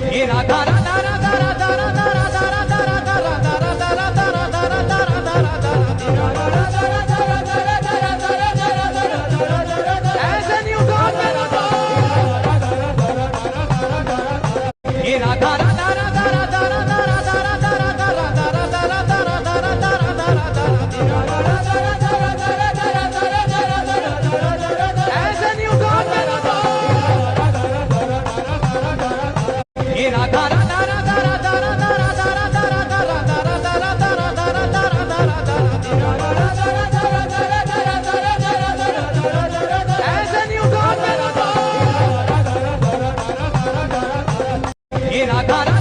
hey Radha Radha Radha Radha Radha Radha Radha Radha Radha Radha Radha Radha Radha Radha as a new God hey Radha Radha Radha Radha Radha Radha Radha Radha Radha Radha Radha Radha as a new God hey Radha Radha Radha Radha Radha Radha Radha Radha Radha Radha Radha Radha as a new God hey Radha